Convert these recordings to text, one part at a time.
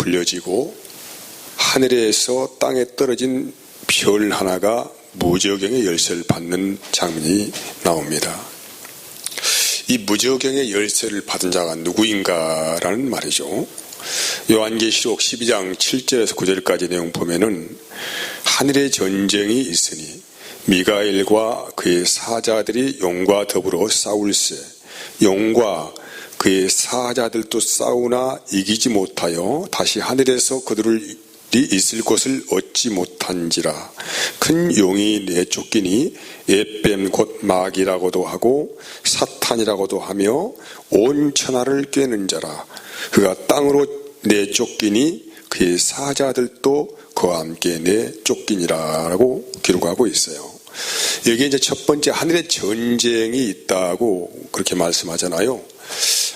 불려지고 하늘에서 땅에 떨어진 별 하나가 무저경의 열쇠를 받는 장면이 나옵니다. 이 무저경의 열쇠를 받은 자가 누구인가라는 말이죠. 요한계시록 12장 7절에서 9절까지 내용 보면은 하늘의 전쟁이 있으니 미가엘과 그의 사자들이 용과 더불어 싸울세 용과 그의 사자들도 싸우나 이기지 못하여 다시 하늘에서 그들이 있을 곳을 얻지 못한지라. 큰 용이 내쫓기니 에뱀 곧 마귀라고도 하고 사탄이라고도 하며 온 천하를 꿰는 자라. 그가 땅으로 내쫓기니 그의 사자들도 그와 함께 내쫓기니라라고 기록하고 있어요. 여기에 이제 첫 번째 하늘의 전쟁이 있다고 그렇게 말씀하잖아요.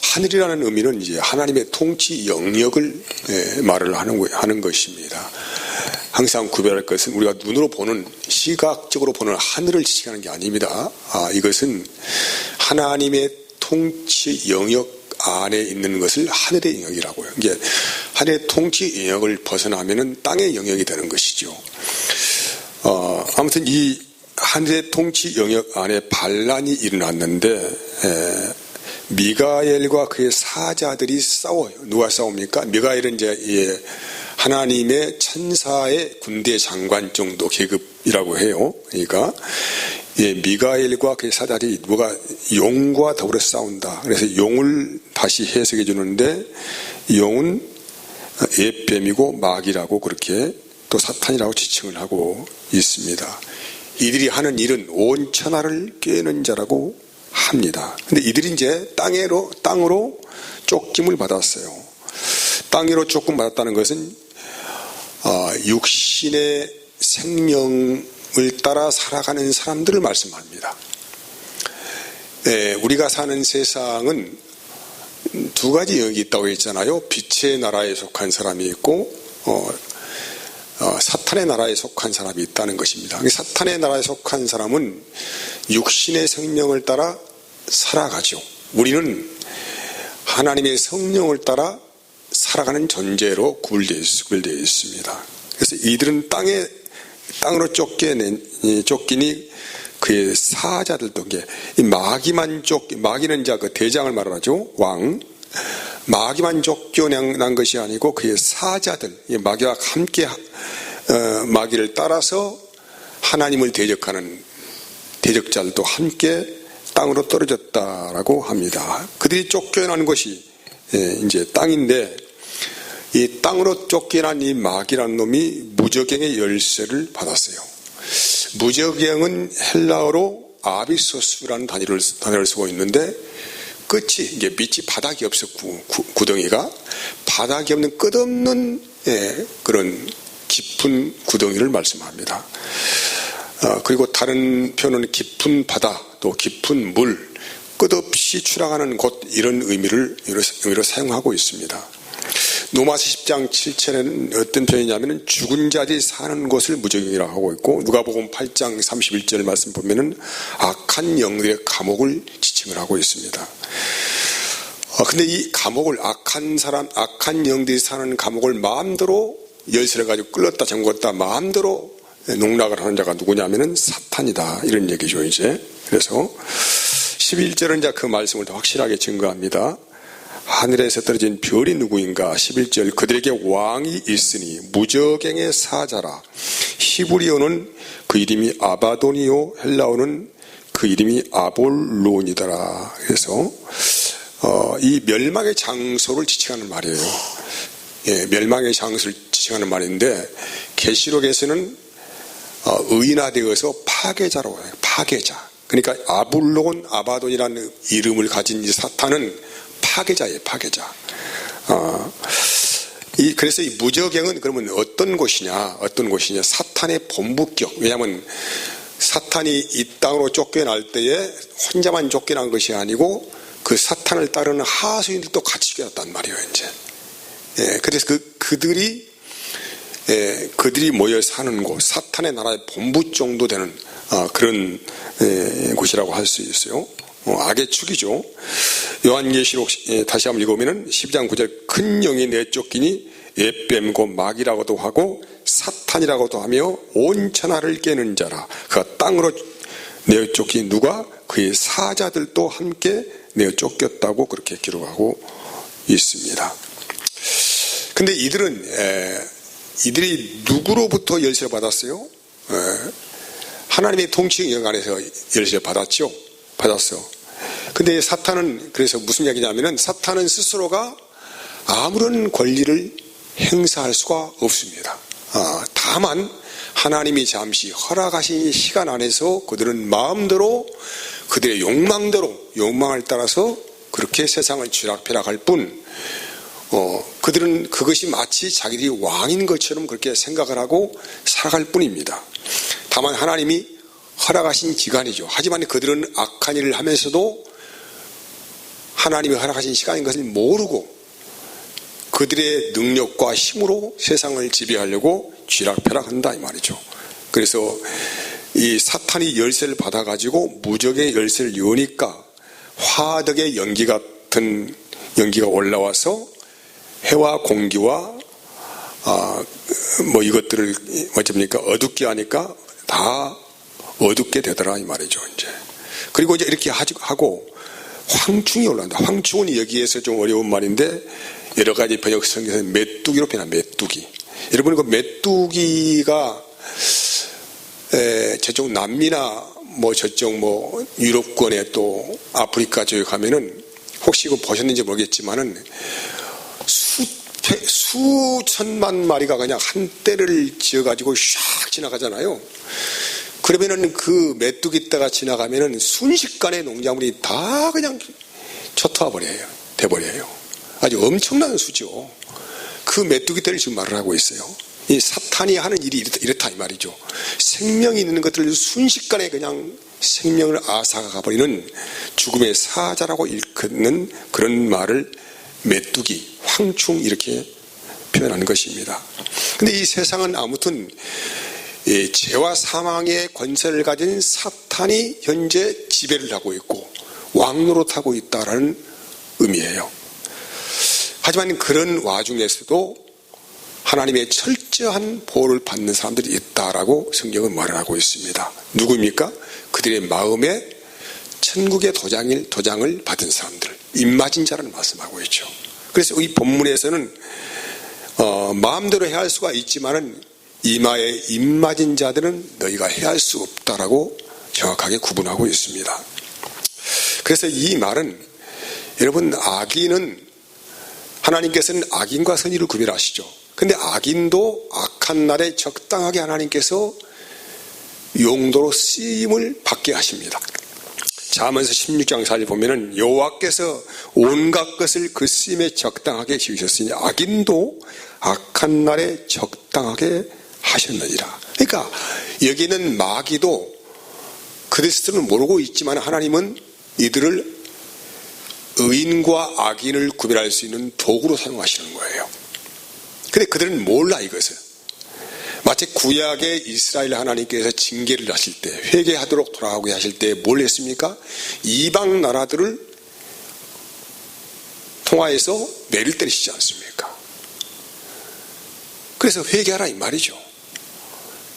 하늘이라는 의미는 이제 하나님의 통치 영역을 말을 하는 것입니다. 항상 구별할 것은 우리가 눈으로 보는 시각적으로 보는 하늘을 지칭하는 게 아닙니다. 이것은 하나님의 통치 영역 안에 있는 것을 하늘의 영역이라고요. 이게 하늘의 통치 영역을 벗어나면은 땅의 영역이 되는 것이죠. 아무튼 이 하늘의 통치 영역 안에 반란이 일어났는데 미가엘과 그의 사자들이 싸워요. 누가 싸웁니까? 미가엘은 이제 하나님의 천사의 군대 장관 정도 계급이라고 해요. 그러니까 미가엘과 그의 사자들이 누가 용과 더불어 싸운다. 그래서 용을 다시 해석해 주는데 용은 에뱀이고 마귀라고 그렇게 또 사탄이라고 지칭을 하고 있습니다. 이들이 하는 일은 온 천하를 꿰는 자라고 합니다. 근데 이들이 이제 땅으로 쫓김을 받았어요. 땅으로 쫓김 받았다는 것은 육신의 생명을 따라 살아가는 사람들을 말씀합니다. 우리가 사는 세상은 두 가지 영역이 있다고 했잖아요. 빛의 나라에 속한 사람이 있고 사탄의 나라에 속한 사람이 있다는 것입니다. 사탄의 나라에 속한 사람은 육신의 생명을 따라 살아가죠. 우리는 하나님의 성령을 따라 살아가는 존재로 구별되어 있습니다. 그래서 이들은 땅으로 쫓기니 그의 사자들도 마귀는 이제 그 대장을 말하죠. 왕. 마귀만 쫓겨난 것이 아니고 그의 사자들, 마귀와 함께 마귀를 따라서 하나님을 대적하는 대적자들도 함께 땅으로 떨어졌다라고 합니다. 그들이 쫓겨난 것이 이제 땅인데 이 땅으로 쫓겨난 이 마귀라는 놈이 무저경의 열쇠를 받았어요. 무저경은 헬라어로 아비소스라는 단어를 쓰고 있는데 끝이 이게 밑이 바닥이 없어 구덩이가 바닥이 없는 끝없는 그런 깊은 구덩이를 말씀합니다. 그리고 다른 표현은 깊은 바다 또 깊은 물 끝없이 추락하는 곳 이런 의미로 사용하고 있습니다. 로마서 10장 7절에는 어떤 표현이냐면 죽은 자들이 사는 곳을 무저경이라고 하고 있고 누가복음 8장 31절 말씀 보면은 악한 영들의 감옥을 지칭을 하고 있습니다. 근데 이 감옥을 악한 영들이 사는 감옥을 마음대로 열쇠를 가지고 끌었다 잠궜다 마음대로 농락을 하는 자가 누구냐면은 사탄이다 이런 얘기죠 이제. 그래서 11절은 이제 그 말씀을 더 확실하게 증거합니다. 하늘에서 떨어진 별이 누구인가? 11절 그들에게 왕이 있으니 무저갱의 사자라. 히브리어는 그 이름이 아바돈이요 헬라어는 그 이름이 아볼론이더라. 그래서 이 멸망의 장소를 지칭하는 말이에요. 멸망의 장소를 지칭하는 말인데 계시록에서는 의인화되어서 파괴자라고 해요. 파괴자. 그러니까 아볼론, 아바돈이라는 이름을 가진 이 사탄은 파괴자예요. 파괴자. 그래서 이 무저갱은 그러면 어떤 곳이냐? 사탄의 본부격. 왜냐하면 사탄이 이 땅으로 쫓겨날 때에 혼자만 쫓겨난 것이 아니고 그 사탄을 따르는 하수인들도 같이 쫓겨났단 말이에요. 이제. 그래서 그들이 모여 사는 곳, 사탄의 나라의 본부 정도 되는 그런 곳이라고 할 수 있어요. 악의 축이죠. 요한계시록 다시 한번 읽어보면 12장 9절 큰 영이 내쫓기니 에뱀 곧 마귀라고도 하고 사탄이라고도 하며 온 천하를 깨는 자라. 그가 땅으로 내어 쫓기 누가 그의 사자들도 함께 내어 쫓겼다고 그렇게 기록하고 있습니다. 근데 이들이 누구로부터 열쇠를 받았어요? 하나님의 통치 영역 안에서 열쇠를 받았죠. 받았어. 근데 사탄은 그래서 무슨 이야기냐면은 사탄은 스스로가 아무런 권리를 행사할 수가 없습니다. 다만 하나님이 잠시 허락하신 시간 안에서 그들은 마음대로 그들의 욕망을 따라서 그렇게 세상을 쥐락펴락할 뿐, 그들은 그것이 마치 자기들이 왕인 것처럼 그렇게 생각을 하고 살아갈 뿐입니다. 다만 하나님이 허락하신 기간이죠. 하지만 그들은 악한 일을 하면서도 하나님이 허락하신 시간인 것을 모르고 그들의 능력과 힘으로 세상을 지배하려고 쥐락펴락한다 이 말이죠. 그래서 이 사탄이 열쇠를 받아가지고 무적의 열쇠를 여니까 화덕의 연기 같은 연기가 올라와서 해와 공기와 이것들을 어쩝니까 어둡게 하니까 다 어둡게 되더라 이 말이죠. 이제 그리고 이제 이렇게 하고 황충이 올라온다. 황충은 여기에서 좀 어려운 말인데 여러 가지 번역 성경에서는 메뚜기로 표현한 메뚜기. 여러분 그 메뚜기가 저쪽 남미나 저쪽 유럽권에 또 아프리카 쪽에 가면은 혹시 이거 보셨는지 모르겠지만은 수천만 마리가 그냥 한 떼를 지어가지고 샥 지나가잖아요. 그러면은 그 메뚜기 떼가 지나가면은 순식간에 농작물이 다 그냥 초토화 돼버려요. 아주 엄청난 수죠. 그 메뚜기 떼를 지금 말을 하고 있어요. 이 사탄이 하는 일이 이렇다 이 말이죠. 생명이 있는 것들을 순식간에 그냥 생명을 앗아가 버리는 죽음의 사자라고 일컫는 그런 말을 메뚜기, 황충 이렇게 표현하는 것입니다. 근데 이 세상은 아무튼 죄와 사망의 권세를 가진 사탄이 현재 지배를 하고 있고 왕노릇하고 있다라는 의미예요. 하지만 그런 와중에서도 하나님의 철저한 보호를 받는 사람들이 있다라고 성경은 말을 하고 있습니다. 누구입니까? 그들의 마음에 천국의 도장을 받은 사람들, 입맞은 자를 말씀하고 있죠. 그래서 이 본문에서는 마음대로 해야 할 수가 있지만은 이마에 입맞은 자들은 너희가 해야 할 수 없다라고 정확하게 구분하고 있습니다. 그래서 이 말은 여러분 악인은 하나님께서는 악인과 선의를 구별하시죠. 근데 악인도 악한 날에 적당하게 하나님께서 용도로 쓰임을 받게 하십니다. 잠언서 16장 4절 보면은 여호와께서 온갖 것을 그 쓰임에 적당하게 지으셨으니 악인도 악한 날에 적당하게 하셨느니라. 그러니까 여기는 마귀도 그리스도는 모르고 있지만 하나님은 이들을 의인과 악인을 구별할 수 있는 도구로 사용하시는 거예요. 근데 그들은 몰라 이것을. 마치 구약의 이스라엘 하나님께서 징계를 하실 때 회개하도록 돌아가게 하실 때 뭘 했습니까? 이방 나라들을 통하여서 매를 때리시지 않습니까? 그래서 회개하라 이 말이죠.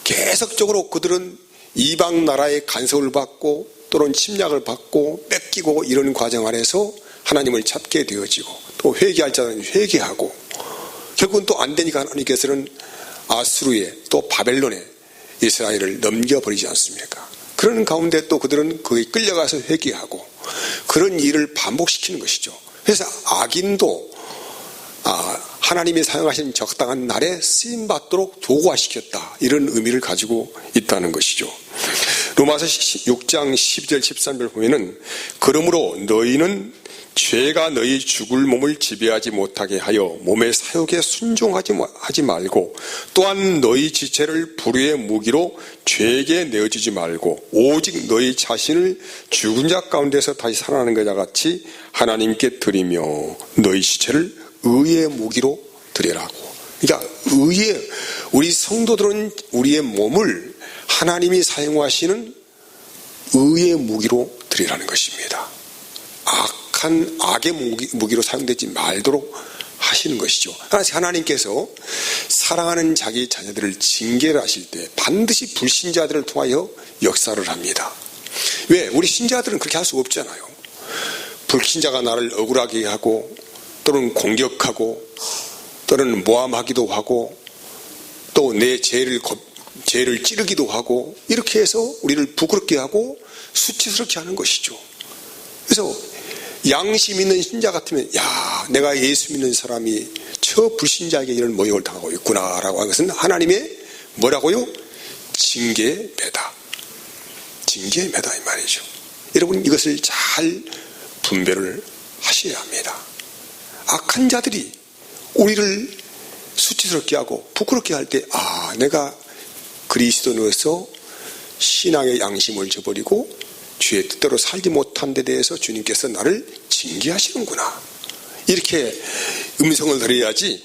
계속적으로 그들은 이방 나라의 간섭을 받고 또는 침략을 받고 뺏기고 이런 과정 안에서 하나님을 찾게 되어지고 또 회개할 자는 회개하고 결국은 또 안 되니까 하나님께서는 아수르에 또 바벨론에 이스라엘을 넘겨버리지 않습니까? 그러는 가운데 또 그들은 거기 끌려가서 회개하고 그런 일을 반복시키는 것이죠. 그래서 악인도 하나님이 사용하신 적당한 날에 쓰임받도록 도구화시켰다 이런 의미를 가지고 있다는 것이죠. 로마서 6장 12절 13절 보면은 그러므로 너희는 죄가 너희 죽을 몸을 지배하지 못하게 하여 몸의 사욕에 순종하지 말고 또한 너희 지체를 불의의 무기로 죄에게 내어주지 말고 오직 너희 자신을 죽은 자 가운데서 다시 살아나는 것과 같이 하나님께 드리며 너희 지체를 의의 무기로 드리라고. 그러니까 우리 성도들은 우리의 몸을 하나님이 사용하시는 의의 무기로 드리라는 것입니다. 악의 무기로 사용되지 말도록 하시는 것이죠. 하나님께서 사랑하는 자기 자녀들을 징계를 하실 때 반드시 불신자들을 통하여 역사를 합니다. 왜? 우리 신자들은 그렇게 할 수 없잖아요. 불신자가 나를 억울하게 하고 또는 공격하고 또는 모함하기도 하고 또 내 죄를 찌르기도 하고 이렇게 해서 우리를 부끄럽게 하고 수치스럽게 하는 것이죠. 그래서 양심 있는 신자 같으면 야, 내가 예수 믿는 사람이 저 불신자에게 이런 모욕을 당하고 있구나라고 하는 것은 하나님의 뭐라고요? 징계매다. 징계매다 이 말이죠. 여러분 이것을 잘 분별을 하셔야 합니다. 악한 자들이 우리를 수치스럽게 하고 부끄럽게 할 때 내가 그리스도인으로서 신앙의 양심을 저버리고 주의 뜻대로 살지 못한 데 대해서 주님께서 나를 징계하시는구나. 이렇게 음성을 들어야지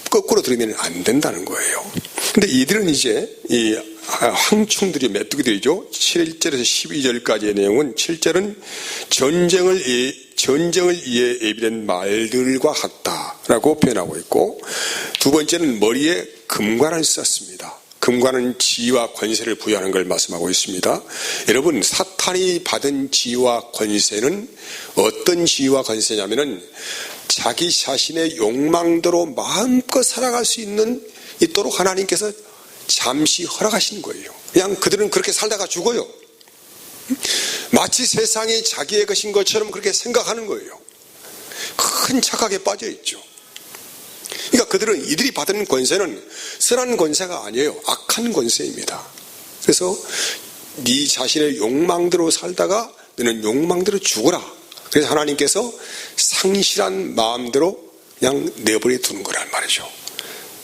거꾸로 들으면 안 된다는 거예요. 근데 이들은 이제 이 황충들이 메뚜기들이죠. 7절에서 12절까지의 내용은 7절은 전쟁을 위해 예비된 말들과 같다라고 표현하고 있고, 두 번째는 머리에 금관을 썼습니다. 금관은 지위와 권세를 부여하는 걸 말씀하고 있습니다. 여러분, 사탄이 받은 지위와 권세는 어떤 지위와 권세냐면은 자기 자신의 욕망대로 마음껏 살아갈 수 있도록 하나님께서 잠시 허락하시는 거예요. 그냥 그들은 그렇게 살다가 죽어요. 마치 세상이 자기의 것인 것처럼 그렇게 생각하는 거예요. 큰 착각에 빠져 있죠. 그러니까 이들이 받은 권세는 선한 권세가 아니에요. 악한 권세입니다. 그래서 네 자신의 욕망대로 살다가 너는 욕망대로 죽어라. 그래서 하나님께서 상실한 마음대로 그냥 내버려 두는 거란 말이죠.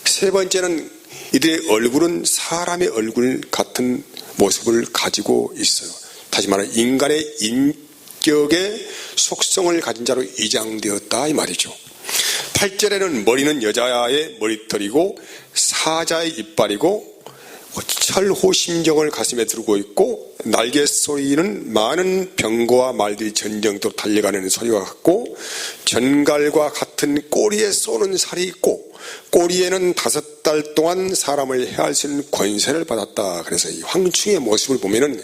세 번째는 이들의 얼굴은 사람의 얼굴 같은 모습을 가지고 있어요. 다시 말해 인간의 인격의 속성을 가진 자로 위장되었다 이 말이죠. 8절에는 머리는 여자의 머리털이고 사자의 이빨이고 철호심정을 가슴에 두르고 있고, 날개 소리는 많은 병거와 말들이 전쟁터로 달려가는 소리와 같고, 전갈과 같은 꼬리에 쏘는 살이 있고, 꼬리에는 5달 동안 사람을 해할 수 있는 권세를 받았다. 그래서 이 황충의 모습을 보면은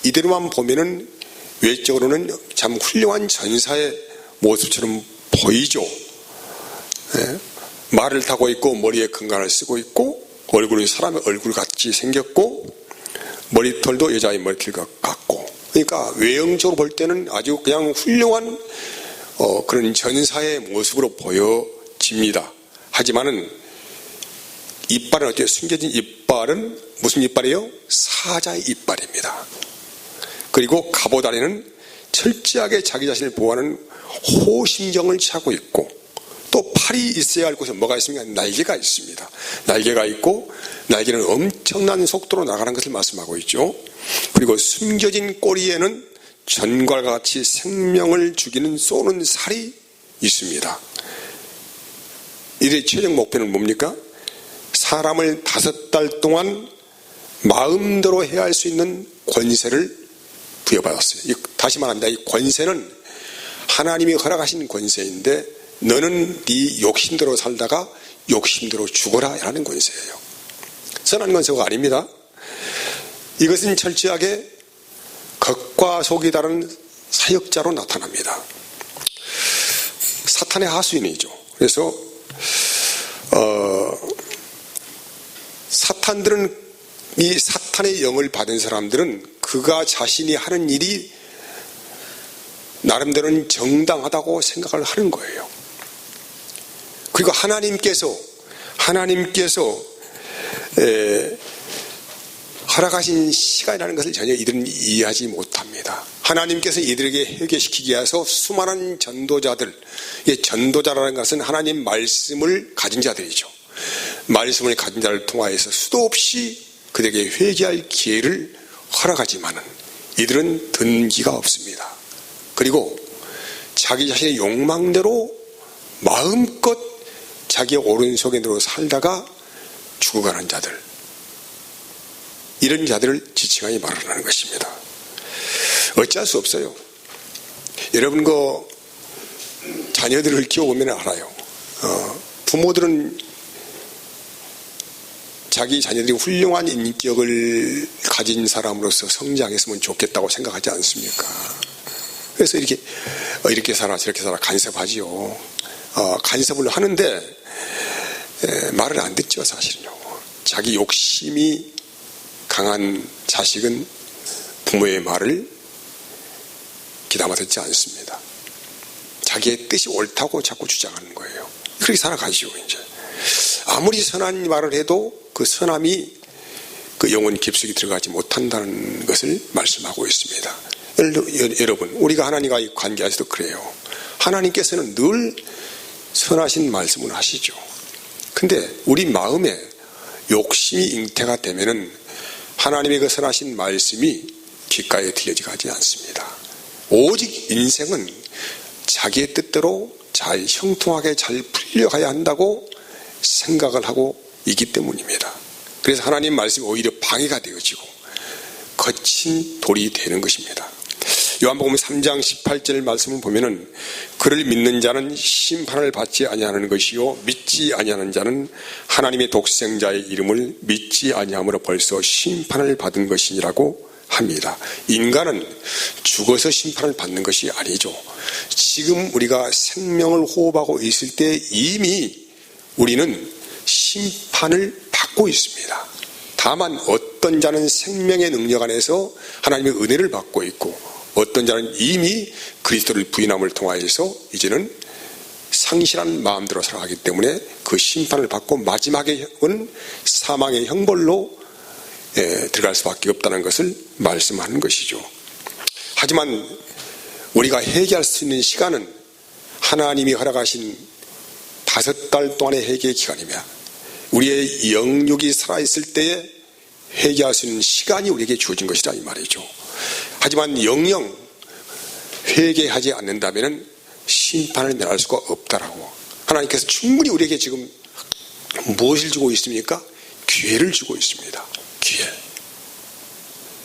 이대로만 보면은 외적으로는 참 훌륭한 전사의 모습처럼 보이죠. 네. 말을 타고 있고 머리에 금관을 쓰고 있고 얼굴은 사람의 얼굴 같이 생겼고 머리털도 여자의 머리털 같고, 그러니까 외형적으로 볼 때는 아주 그냥 훌륭한 그런 전사의 모습으로 보여집니다. 하지만은 이빨은 어때요? 숨겨진 이빨은 무슨 이빨이에요? 사자의 이빨입니다. 그리고 갑옷 안에는 철저하게 자기 자신을 보호하는 호심정을 차고 있고, 또 팔이 있어야 할 곳에 뭐가 있습니까? 날개가 있습니다. 날개가 있고 날개는 엄청난 속도로 나가는 것을 말씀하고 있죠. 그리고 숨겨진 꼬리에는 전갈과 같이 생명을 죽이는 쏘는 살이 있습니다. 이들의 최종 목표는 뭡니까? 사람을 5달 동안 마음대로 해야 할 수 있는 권세를 부여받았어요. 다시 말합니다. 이 권세는 하나님이 허락하신 권세인데 너는 네 욕심대로 살다가 욕심대로 죽어라 라는 권세예요. 선한 권세가 아닙니다. 이것은 철저하게 겉과 속이 다른 사역자로 나타납니다. 사탄의 하수인이죠. 그래서 이 사탄의 영을 받은 사람들은 그가 자신이 하는 일이 나름대로는 정당하다고 생각을 하는 거예요. 그리고 하나님께서 허락하신 시간이라는 것을 전혀 이들은 이해하지 못합니다. 하나님께서 이들에게 회개시키기 위해서 수많은 전도자들, 전도자라는 것은 하나님 말씀을 가진 자들이죠. 말씀을 가진 자를 통하여서 수도 없이 그들에게 회개할 기회를 허락하지만은 이들은 든기가 없습니다. 그리고 자기 자신의 욕망대로 마음껏 자기의 오른손에 들어 살다가 죽어가는 자들, 이런 자들을 지칭하여 말하는 것입니다. 어찌할 수 없어요. 여러분 자녀들을 키워보면 알아요. 부모들은 자기 자녀들이 훌륭한 인격을 가진 사람으로서 성장했으면 좋겠다고 생각하지 않습니까? 그래서 이렇게 살아 저렇게 살아 간섭하지요. 간섭을 하는데 말을 안 듣죠. 사실은요. 자기 욕심이 강한 자식은 부모의 말을 귀담아 듣지 않습니다. 자기의 뜻이 옳다고 자꾸 주장하는 거예요. 그렇게 살아가지요. 이제 아무리 선한 말을 해도 그 선함이 그 영혼 깊숙이 들어가지 못한다는 것을 말씀하고 있습니다. 여러분, 우리가 하나님과의 관계에서도 그래요. 하나님께서는 늘 선하신 말씀을 하시죠. 근데 우리 마음에 욕심이 잉태가 되면은 하나님의 그 선하신 말씀이 귓가에 들려지지 않습니다. 오직 인생은 자기의 뜻대로 잘 형통하게 잘 풀려가야 한다고 생각을 하고 있기 때문입니다. 그래서 하나님 말씀이 오히려 방해가 되어지고 거친 돌이 되는 것입니다. 요한복음 3장 18절 말씀을 보면은 그를 믿는 자는 심판을 받지 아니하는 것이요 믿지 아니하는 자는 하나님의 독생자의 이름을 믿지 아니함으로 벌써 심판을 받은 것이라고 합니다. 인간은 죽어서 심판을 받는 것이 아니죠. 지금 우리가 생명을 호흡하고 있을 때 이미 우리는 심판을 받고 있습니다. 다만 어떤 자는 생명의 능력 안에서 하나님의 은혜를 받고 있고 어떤 자는 이미 그리스도를 부인함을 통하여서 이제는 상실한 마음대로 살아가기 때문에 그 심판을 받고 마지막에는 사망의 형벌로 들어갈 수밖에 없다는 것을 말씀하는 것이죠. 하지만 우리가 회개할 수 있는 시간은 하나님이 허락하신 5달 동안의 회개의 기간이며 우리의 영육이 살아있을 때에 회개할 수 있는 시간이 우리에게 주어진 것이다 이 말이죠. 하지만 영영 회개하지 않는다면 심판을 면할 수가 없다라고 하나님께서 충분히 우리에게 지금 무엇을 주고 있습니까? 기회를 주고 있습니다. 기회.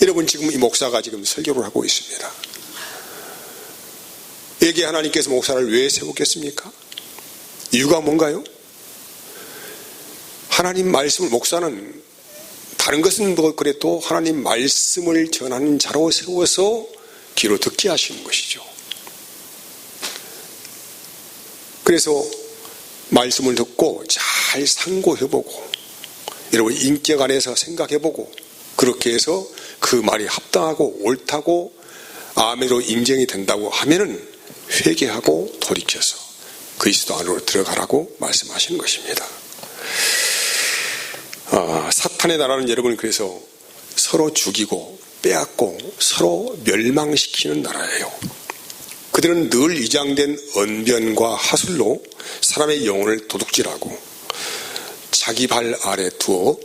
여러분 지금 이 목사가 지금 설교를 하고 있습니다. 여기에 하나님께서 목사를 왜 세웠겠습니까? 이유가 뭔가요? 하나님 말씀을 목사는 다른 것은 뭐 그래도 하나님 말씀을 전하는 자로 세워서 귀로 듣게 하시는 것이죠. 그래서 말씀을 듣고 잘 상고해보고 여러분 인격 안에서 생각해보고 그렇게 해서 그 말이 합당하고 옳다고 아멘으로 인정이 된다고 하면은 회개하고 돌이켜서 그리스도 안으로 들어가라고 말씀하시는 것입니다. 사탄의 나라는 여러분 그래서 서로 죽이고 빼앗고 서로 멸망시키는 나라예요. 그들은 늘 위장된 언변과 하술로 사람의 영혼을 도둑질하고 자기 발 아래 두어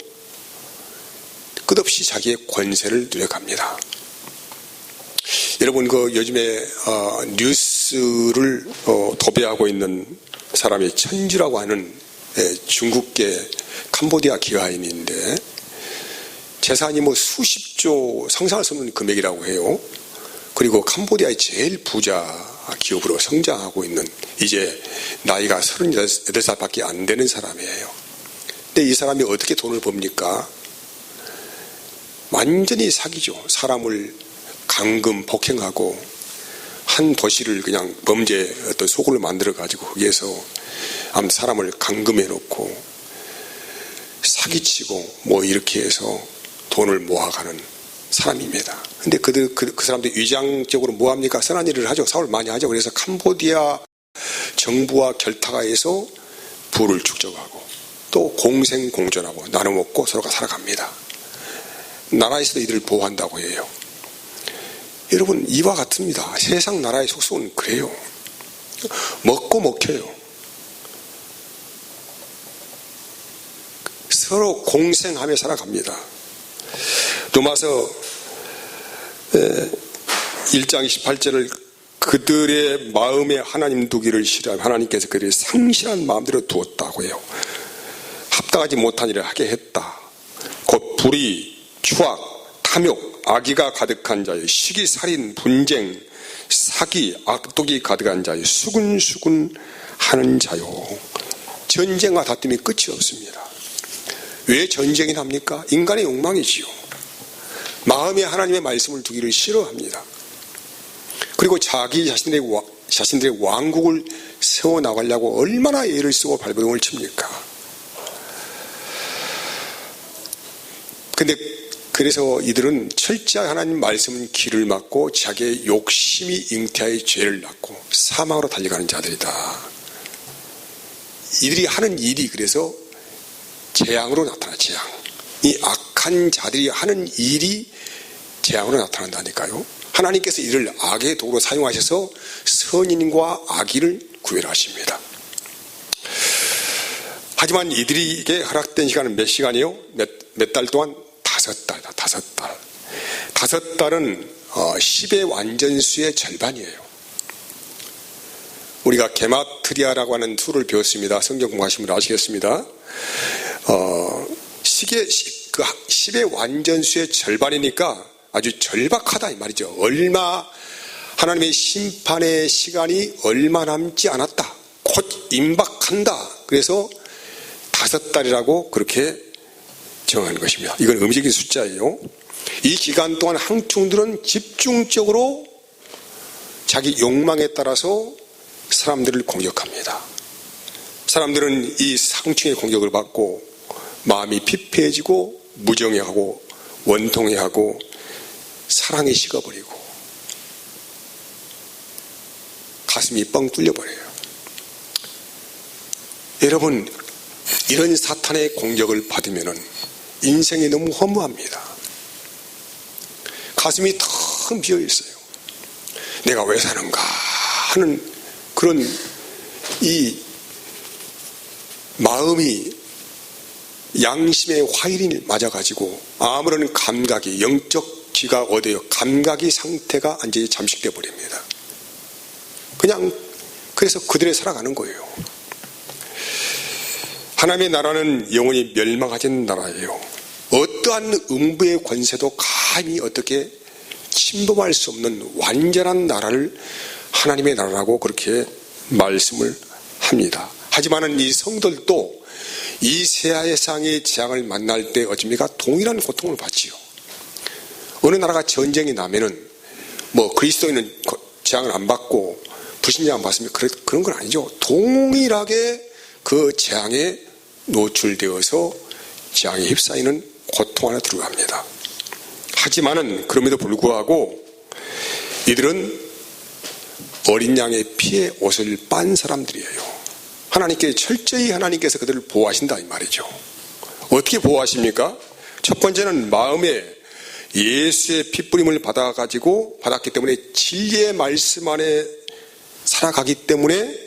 끝없이 자기의 권세를 누려갑니다. 여러분 그 요즘에 뉴스를 도배하고 있는 사람이 천주라고 하는 중국계 캄보디아 기하인인데 재산이 뭐 수십조 상상할 수 없는 금액이라고 해요. 그리고 캄보디아의 제일 부자 기업으로 성장하고 있는 이제 나이가 38살밖에 안 되는 사람이에요. 근데 이 사람이 어떻게 돈을 법니까? 완전히 사기죠. 사람을 감금, 폭행하고 한 도시를 그냥 범죄 어떤 소굴로 만들어 가지고 거기에서 사람을 감금해 놓고 사기치고 뭐 이렇게 해서 돈을 모아가는 사람입니다. 근데 그 사람들이 위장적으로 뭐합니까? 선한 일을 하죠. 사업을 많이 하죠. 그래서 캄보디아 정부와 결탁을 해서 부를 축적하고 또 공생공존하고 나눠 먹고 서로가 살아갑니다. 나라에서도 이들을 보호한다고 해요. 여러분 이와 같습니다. 세상 나라의 속성은 그래요. 먹고 먹혀요. 서로 공생하며 살아갑니다. 로마서 1장 28절을 그들의 마음에 하나님 두기를 싫어하며 하나님께서 그들의 상실한 마음대로 두었다고 해요. 합당하지 못한 일을 하게 했다. 곧 불의, 추악, 탐욕, 악의가 가득한 자의 시기, 살인, 분쟁, 사기, 악독이 가득한 자요, 수군수군 하는 자요. 전쟁과 다툼이 끝이 없습니다. 왜 전쟁이 납니까? 인간의 욕망이지요. 마음에 하나님의 말씀을 두기를 싫어합니다. 그리고 자기 자신들의 왕국을 세워나가려고 얼마나 애를 쓰고 발버둥을 칩니까? 그래서 이들은 철저히 하나님 말씀 길을 막고 자기의 욕심이 잉태하여 죄를 낳고 사망으로 달려가는 자들이다. 이들이 하는 일이 그래서 재앙으로 나타나, 재앙. 이 악한 자들이 하는 일이 재앙으로 나타난다니까요. 하나님께서 이를 악의 도구로 사용하셔서 선인과 악인을 구별하십니다. 하지만 이들에게 허락된 시간은 몇 시간이요? 몇 달 동안? 5달이다. 5달. 5달은 10의 완전수의 절반이에요. 우리가 게마트리아라고 하는 툴을 배웠습니다. 성경 공부하시면 아시겠습니다. 10의 완전수의 절반이니까 아주 절박하다 이 말이죠. 얼마 하나님의 심판의 시간이 얼마 남지 않았다. 곧 임박한다. 그래서 5달이라고 그렇게 정한 것입니다. 이건 음식의 숫자예요. 이 기간 동안 항충들은 집중적으로 자기 욕망에 따라서 사람들을 공격합니다. 사람들은 이 상충의 공격을 받고 마음이 피폐해지고 무정해하고 원통해하고 사랑이 식어버리고 가슴이 뻥 뚫려버려요. 여러분, 이런 사탄의 공격을 받으면 인생이 너무 허무합니다. 가슴이 텅 비어 있어요. 내가 왜 사는가 하는 그런 이 마음이 양심의 화일이 맞아가지고 아무런 감각이, 영적 귀가 어디요? 감각이 상태가 완전히 잠식되어 버립니다. 그냥 그래서 그들에 살아가는 거예요. 하나님의 나라는 영원히 멸망하지 않는 나라예요. 어떠한 음부의 권세도 감히 어떻게 침범할 수 없는 완전한 나라를 하나님의 나라라고 그렇게 말씀을 합니다. 하지만 이 성들도 이 세상의 재앙을 만날 때 어찌입니까? 동일한 고통을 받지요. 어느 나라가 전쟁이 나면은 그리스도인은 재앙을 안 받고 불신자 안 받습니까? 그런 건 아니죠. 동일하게 그 재앙에 노출되어서 재앙에 휩싸이는 고통 안에 들어갑니다. 하지만은 그럼에도 불구하고 이들은 어린 양의 피에 옷을 빤 사람들이에요. 철저히 하나님께서 그들을 보호하신다 이 말이죠. 어떻게 보호하십니까? 첫 번째는 마음에 예수의 핏부림을 받았기 때문에 진리의 말씀 안에 살아가기 때문에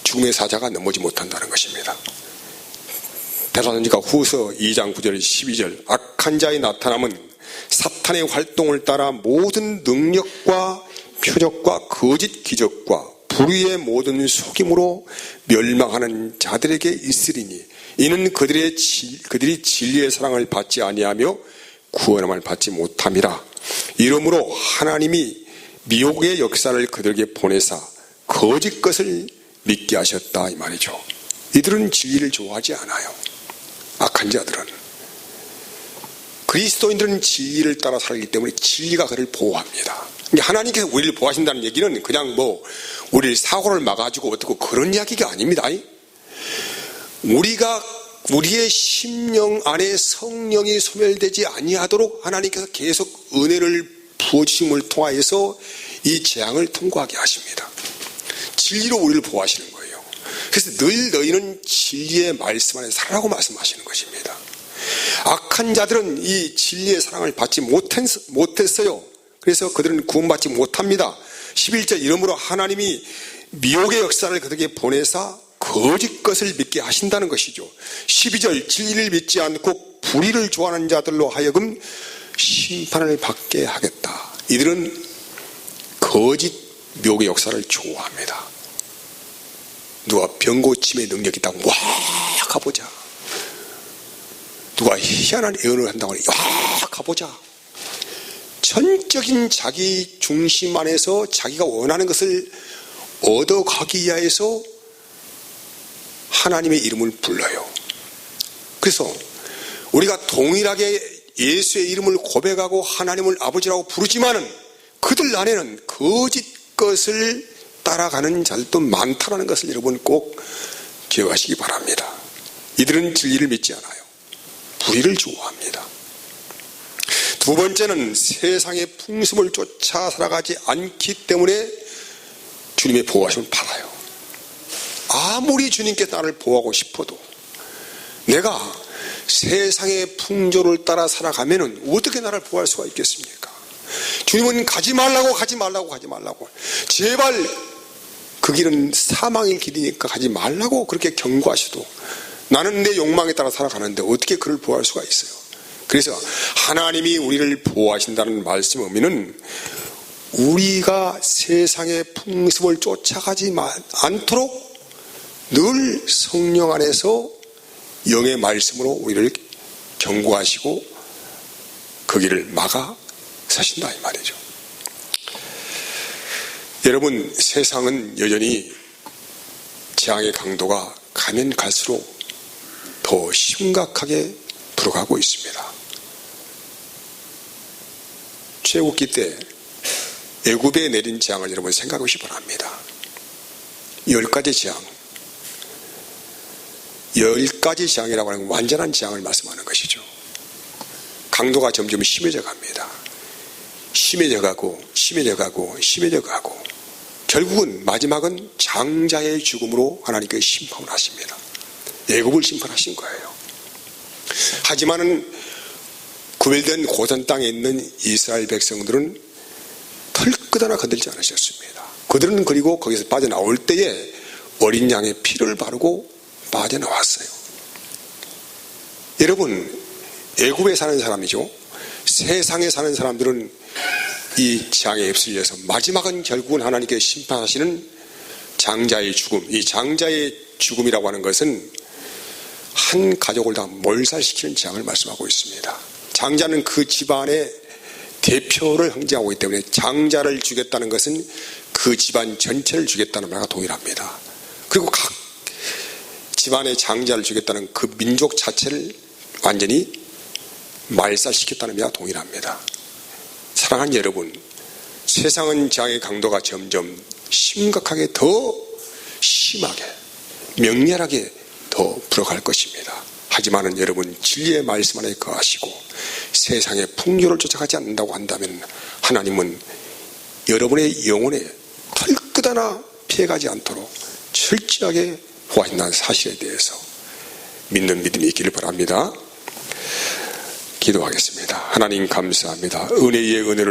죽음의 사자가 넘어지 못한다는 것입니다. 데살로니가 후서 2장 9절 12절 악한 자의 나타남은 사탄의 활동을 따라 모든 능력과 표적과 거짓 기적과 불의의 모든 속임으로 멸망하는 자들에게 있으리니 이는 그들이 진리의 사랑을 받지 아니하며 구원함을 받지 못함이라. 이러므로 하나님이 미혹의 역사를 그들에게 보내사 거짓 것을 믿게 하셨다 이 말이죠. 이들은 진리를 좋아하지 않아요. 악한 자들은. 그리스도인들은 진리를 따라 살기 때문에 진리가 그를 보호합니다. 하나님께서 우리를 보호하신다는 얘기는 그냥 우리를 사고를 막아주고 어떻고 그런 이야기가 아닙니다. 우리의 심령 안에 성령이 소멸되지 아니하도록 하나님께서 계속 은혜를 부어주심을 통하여서 이 재앙을 통과하게 하십니다. 진리로 우리를 보호하시는 거예요. 그래서 늘 너희는 진리의 말씀 안에 살아라고 말씀하시는 것입니다. 악한 자들은 이 진리의 사랑을 받지 못했어요. 그래서 그들은 구원받지 못합니다. 11절 이러므로 하나님이 미혹의 역사를 그들에게 보내사 거짓 것을 믿게 하신다는 것이죠. 12절 진리를 믿지 않고 불의를 좋아하는 자들로 하여금 심판을 받게 하겠다. 이들은 거짓 미혹의 역사를 좋아합니다. 누가 병고침의 능력이 있다고 와 가보자. 누가 희한한 예언을 한다고 와 가보자. 전적인 자기 중심 안에서 자기가 원하는 것을 얻어가기 위해서 하나님의 이름을 불러요. 그래서 우리가 동일하게 예수의 이름을 고백하고 하나님을 아버지라고 부르지만은 그들 안에는 거짓 것을 따라가는 자들도 많다는 것을 여러분 꼭 기억하시기 바랍니다. 이들은 진리를 믿지 않아요. 불의를 좋아합니다. 두 번째는 세상의 풍습을 쫓아 살아가지 않기 때문에 주님의 보호하심을 받아요. 아무리 주님께 나를 보호하고 싶어도 내가 세상의 풍조를 따라 살아가면은 어떻게 나를 보호할 수가 있겠습니까? 주님은 가지 말라고 제발 그 길은 사망의 길이니까 가지 말라고 그렇게 경고하셔도 나는 내 욕망에 따라 살아가는데 어떻게 그를 보호할 수가 있어요? 그래서 하나님이 우리를 보호하신다는 말씀의 의미는 우리가 세상의 풍습을 쫓아가지 않도록 늘 성령 안에서 영의 말씀으로 우리를 경고하시고 그 길을 막아 사신다 이 말이죠. 여러분, 세상은 여전히 재앙의 강도가 가면 갈수록 더 심각하게 불어가고 있습니다. 출애굽기 때 애굽에 내린 재앙을 여러분 생각하시기 바랍니다. 10가지 재앙. 10가지 재앙이라고 하는 건 완전한 재앙을 말씀하는 것이죠. 강도가 점점 심해져 갑니다. 심해져 가고 결국은 마지막은 장자의 죽음으로 하나님께서 심판을 하십니다. 애굽을 심판하신 거예요. 하지만은 구별된 고산 땅에 있는 이스라엘 백성들은 털끝 하나 건들지 않으셨습니다. 그들은 그리고 거기서 빠져나올 때에 어린 양의 피를 바르고 빠져나왔어요. 여러분, 애굽에 사는 사람이죠. 세상에 사는 사람들은 이 재앙에 휩쓸려서 마지막은 결국은 하나님께서 심판하시는 장자의 죽음. 이 장자의 죽음이라고 하는 것은 한 가족을 다 몰살시키는 재앙을 말씀하고 있습니다. 장자는 그 집안의 대표를 상징하고 있기 때문에 장자를 죽였다는 것은 그 집안 전체를 죽였다는 말과 동일합니다. 그리고 각 집안의 장자를 죽였다는 그 민족 자체를 완전히 말살시켰다는 말과 동일합니다. 사랑하는 여러분, 세상은 재앙의 강도가 점점 심각하게 더 심하게 명렬하게 더 불어갈 것입니다. 하지만은 여러분, 진리의 말씀 안에 거하시고 세상의 풍조를 쫓아가지 않는다고 한다면 하나님은 여러분의 영혼에 털끝 하나 피해가지 않도록 철저하게 보호하신다는 사실에 대해서 믿는 믿음이 있기를 바랍니다. 기도하겠습니다. 하나님 감사합니다. 은혜의 은혜를